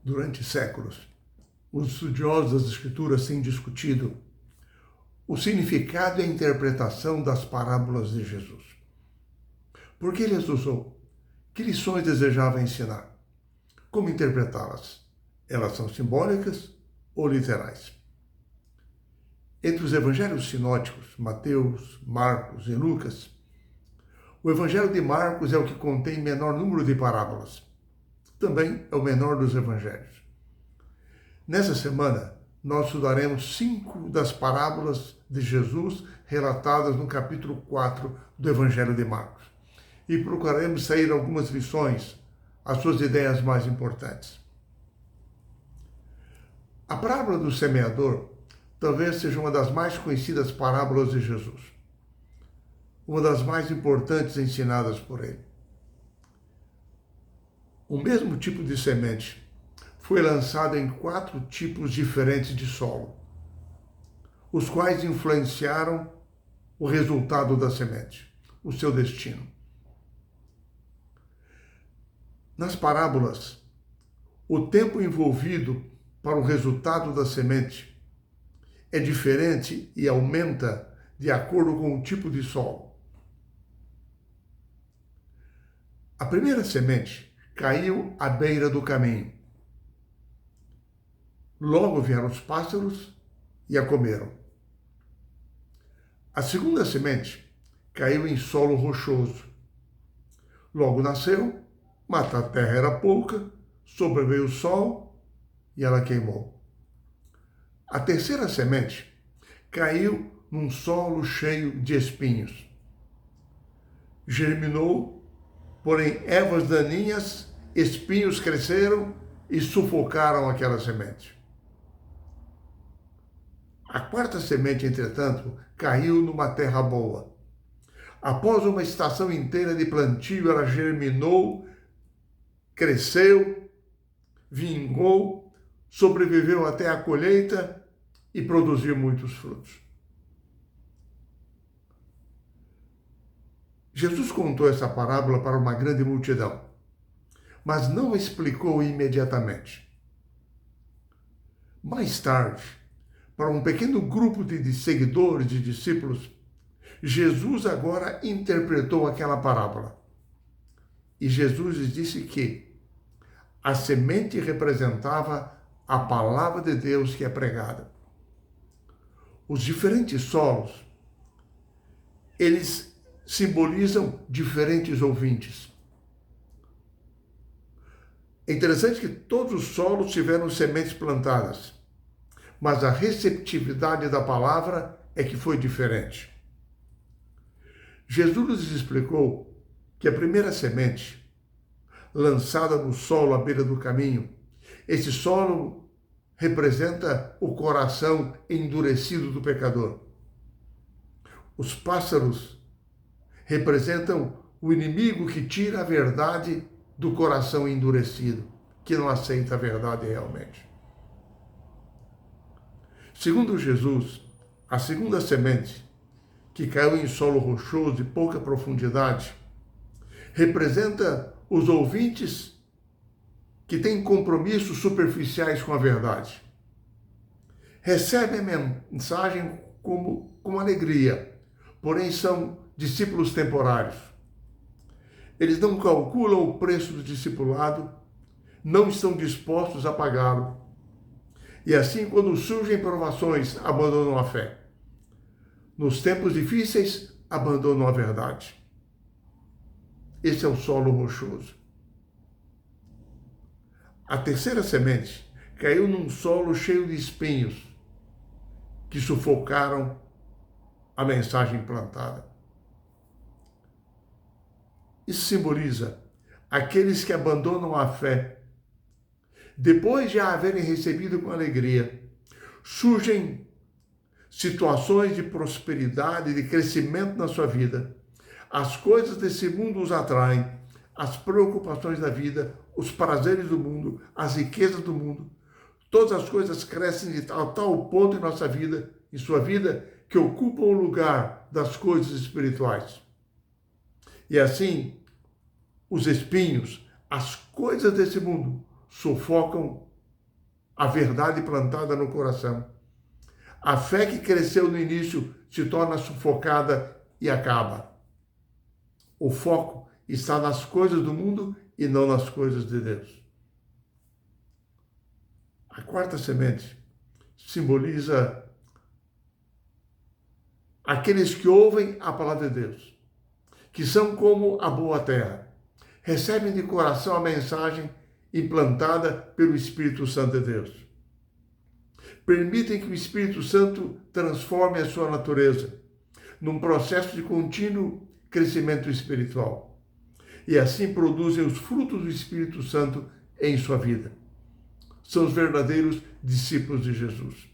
Durante séculos, os estudiosos das Escrituras têm discutido o significado e a interpretação das parábolas de Jesus. Por que ele as usou? Que lições desejava ensinar? Como interpretá-las? Elas são simbólicas ou literais? Entre os evangelhos sinóticos, Mateus, Marcos e Lucas, o evangelho de Marcos é o que contém menor número de parábolas. Também é o menor dos evangelhos. Nessa semana, nós estudaremos 5 das parábolas de Jesus relatadas no capítulo 4 do evangelho de Marcos. E procuraremos sair algumas lições, as suas ideias mais importantes. A parábola do semeador talvez seja uma das mais conhecidas parábolas de Jesus, uma das mais importantes ensinadas por ele. O mesmo tipo de semente foi lançado em 4 tipos diferentes de solo, os quais influenciaram o resultado da semente, o seu destino. Nas parábolas, o tempo envolvido para o resultado da semente é diferente e aumenta de acordo com o tipo de solo. A primeira semente caiu à beira do caminho. Logo vieram os pássaros e a comeram. A segunda semente caiu em solo rochoso. Logo nasceu, mas a terra era pouca, sobreveio o sol e ela queimou. A terceira semente caiu num solo cheio de espinhos. Germinou, porém ervas daninhas, espinhos cresceram e sufocaram aquela semente. A quarta semente, entretanto, caiu numa terra boa. Após uma estação inteira de plantio, ela germinou, cresceu, vingou, sobreviveu até a colheita e produziu muitos frutos. Jesus contou essa parábola para uma grande multidão, mas não explicou imediatamente. Mais tarde, para um pequeno grupo de seguidores, de discípulos, Jesus agora interpretou aquela parábola. E Jesus lhes disse que a semente representava a palavra de Deus que é pregada. Os diferentes solos, eles simbolizam diferentes ouvintes. É interessante que todos os solos tiveram sementes plantadas, mas a receptividade da palavra é que foi diferente. Jesus nos explicou que a primeira semente, lançada no solo à beira do caminho, esse solo representa o coração endurecido do pecador. Os pássaros representam o inimigo que tira a verdade do coração endurecido, que não aceita a verdade realmente. Segundo Jesus, a segunda semente, que caiu em solo rochoso de pouca profundidade, representa os ouvintes que têm compromissos superficiais com a verdade. Recebem a mensagem com alegria, porém são discípulos temporários. Eles não calculam o preço do discipulado, não estão dispostos a pagá-lo. E assim, quando surgem provações, abandonam a fé. Nos tempos difíceis, abandonam a verdade. Esse é o solo rochoso. A terceira semente caiu num solo cheio de espinhos que sufocaram a mensagem plantada. Isso simboliza aqueles que abandonam a fé. Depois de a haverem recebido com alegria, surgem situações de prosperidade, de crescimento na sua vida. As coisas desse mundo os atraem, as preocupações da vida, os prazeres do mundo, as riquezas do mundo. Todas as coisas crescem de tal ponto em nossa vida, em sua vida, que ocupam o lugar das coisas espirituais. E assim, os espinhos, as coisas desse mundo, sufocam a verdade plantada no coração. A fé que cresceu no início se torna sufocada e acaba. O foco está nas coisas do mundo e não nas coisas de Deus. A quarta semente simboliza aqueles que ouvem a palavra de Deus, que são como a boa terra, recebem de coração a mensagem implantada pelo Espírito Santo de Deus. Permitem que o Espírito Santo transforme a sua natureza num processo de contínuo crescimento espiritual. E assim produzem os frutos do Espírito Santo em sua vida. São os verdadeiros discípulos de Jesus.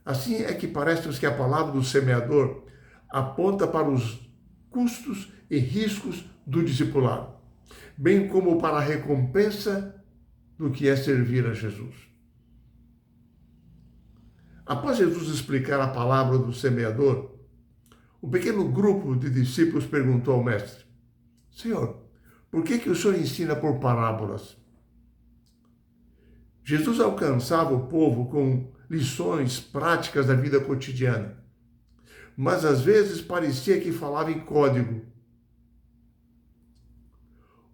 Assim é que parece-nos que a palavra do semeador aponta para os custos e riscos do discipulado, bem como para a recompensa do que é servir a Jesus. Após Jesus explicar a palavra do semeador, um pequeno grupo de discípulos perguntou ao mestre: Senhor, por que o Senhor ensina por parábolas? Jesus alcançava o povo com lições práticas da vida cotidiana, mas às vezes parecia que falava em código.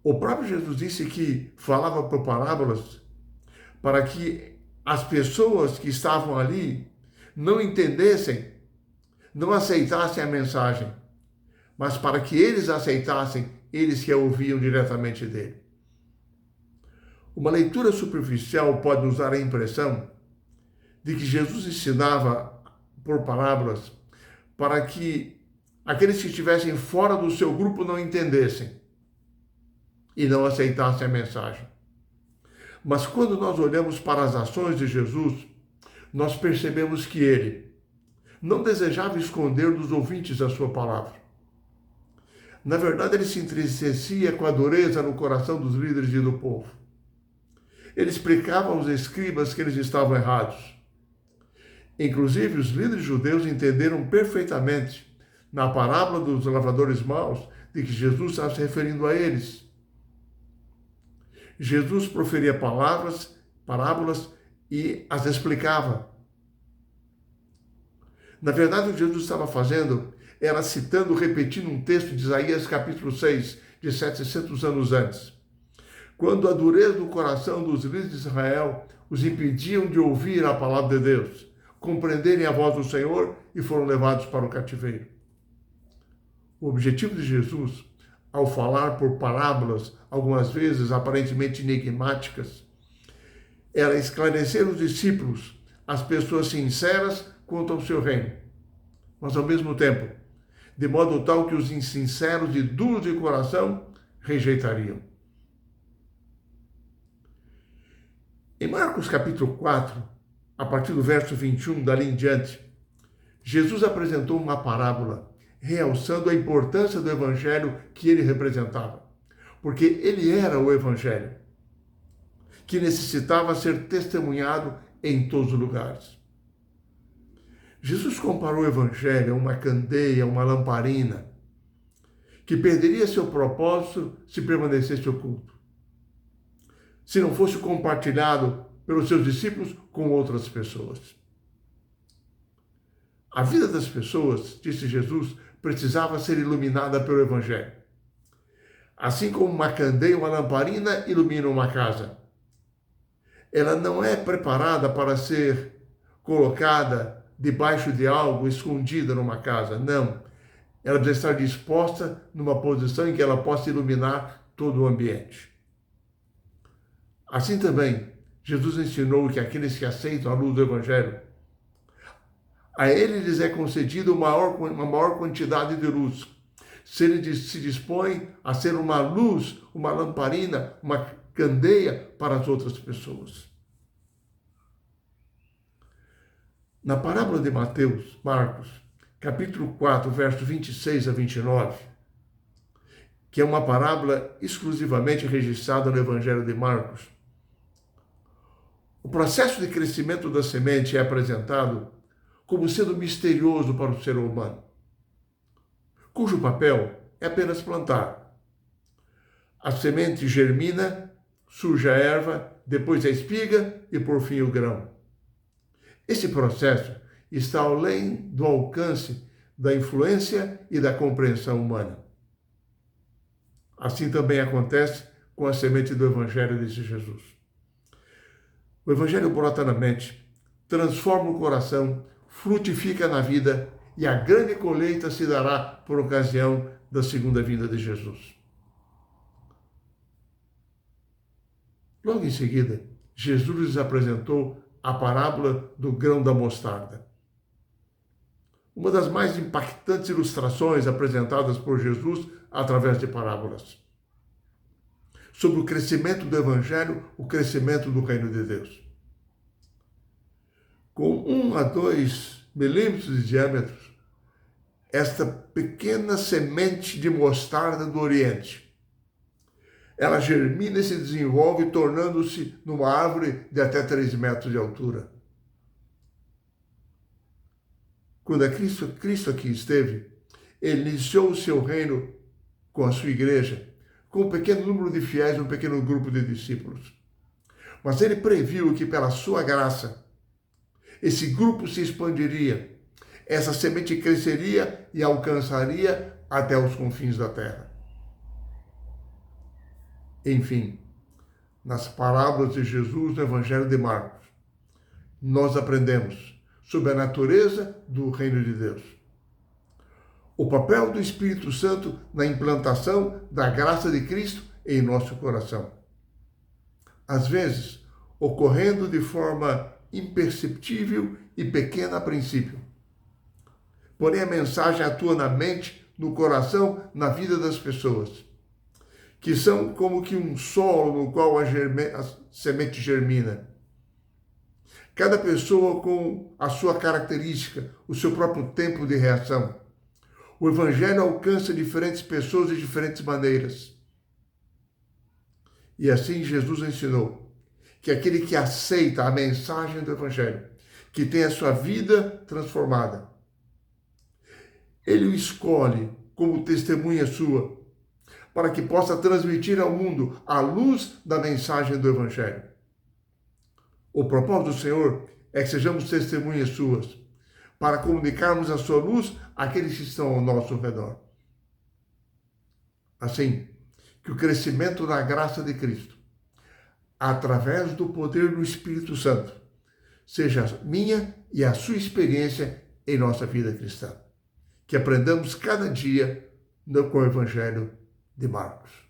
O próprio Jesus disse que falava por parábolas para que as pessoas que estavam ali não entendessem, não aceitassem a mensagem, mas para que eles aceitassem, eles que a ouviam diretamente dele. Uma leitura superficial pode nos dar a impressão de que Jesus ensinava por parábolas para que aqueles que estivessem fora do seu grupo não entendessem e não aceitassem a mensagem. Mas quando nós olhamos para as ações de Jesus, nós percebemos que ele não desejava esconder dos ouvintes a sua palavra. Na verdade, ele se entristecia com a dureza no coração dos líderes e do povo. Ele explicava aos escribas que eles estavam errados. Inclusive, os líderes judeus entenderam perfeitamente, na parábola dos lavradores maus, de que Jesus estava se referindo a eles. Jesus proferia parábolas e as explicava. Na verdade, o que Jesus estava fazendo era citando, repetindo um texto de Isaías capítulo 6, de 700 anos antes, quando a dureza do coração dos líderes de Israel os impediam de ouvir a palavra de Deus, compreenderem a voz do Senhor e foram levados para o cativeiro. O objetivo de Jesus, ao falar por parábolas, algumas vezes aparentemente enigmáticas, era esclarecer os discípulos, as pessoas sinceras quanto ao seu reino, mas ao mesmo tempo, de modo tal que os insinceros e duros de coração rejeitariam. Em Marcos capítulo 4, a partir do verso 21, dali em diante, Jesus apresentou uma parábola, realçando a importância do evangelho que ele representava, porque ele era o evangelho, que necessitava ser testemunhado em todos os lugares. Jesus comparou o evangelho a uma candeia, uma lamparina, que perderia seu propósito se permanecesse oculto, se não fosse compartilhado pelos seus discípulos com outras pessoas. A vida das pessoas, disse Jesus, precisava ser iluminada pelo evangelho. Assim como uma candeia, uma lamparina ilumina uma casa. Ela não é preparada para ser colocada debaixo de algo, escondida numa casa. Não. Ela deve estar disposta numa posição em que ela possa iluminar todo o ambiente. Assim também, Jesus ensinou que aqueles que aceitam a luz do Evangelho, a ele lhes é concedido uma maior quantidade de luz. Se ele se dispõe a ser uma luz, uma lamparina, uma candeia para as outras pessoas. Na parábola de Marcos, capítulo 4, verso 26 a 29, que é uma parábola exclusivamente registrada no Evangelho de Marcos, o processo de crescimento da semente é apresentado como sendo misterioso para o ser humano, cujo papel é apenas plantar. A semente germina, surge a erva, depois a espiga e por fim o grão. Esse processo está além do alcance da influência e da compreensão humana. Assim também acontece com a semente do Evangelho, disse Jesus. O Evangelho brota na mente, transforma o coração, frutifica na vida e a grande colheita se dará por ocasião da segunda vinda de Jesus. Logo em seguida, Jesus lhes apresentou a parábola do grão da mostarda. Uma das mais impactantes ilustrações apresentadas por Jesus através de parábolas. Sobre o crescimento do Evangelho, o crescimento do reino de Deus. Com 1 a 2 milímetros de diâmetro, esta pequena semente de mostarda do Oriente, ela germina e se desenvolve, tornando-se numa árvore de até 3 metros de altura. Quando Cristo aqui esteve, ele iniciou o seu reino com a sua igreja, com um pequeno número de fiéis, um pequeno grupo de discípulos. Mas ele previu que pela sua graça, esse grupo se expandiria, essa semente cresceria e alcançaria até os confins da terra. Enfim, nas parábolas de Jesus no Evangelho de Marcos, nós aprendemos sobre a natureza do reino de Deus. O papel do Espírito Santo na implantação da graça de Cristo em nosso coração. Às vezes, ocorrendo de forma imperceptível e pequena a princípio. Porém, a mensagem atua na mente, no coração, na vida das pessoas, que são como que um solo no qual a semente germina. Cada pessoa com a sua característica, o seu próprio tempo de reação. O Evangelho alcança diferentes pessoas de diferentes maneiras. E assim Jesus ensinou que aquele que aceita a mensagem do Evangelho, que tem a sua vida transformada, ele o escolhe como testemunha sua, para que possa transmitir ao mundo a luz da mensagem do Evangelho. O propósito do Senhor é que sejamos testemunhas suas, para comunicarmos a sua luz àqueles que estão ao nosso redor. Assim, que o crescimento da graça de Cristo, através do poder do Espírito Santo, seja a minha e a sua experiência em nossa vida cristã. Que aprendamos cada dia com o Evangelho de Marcos.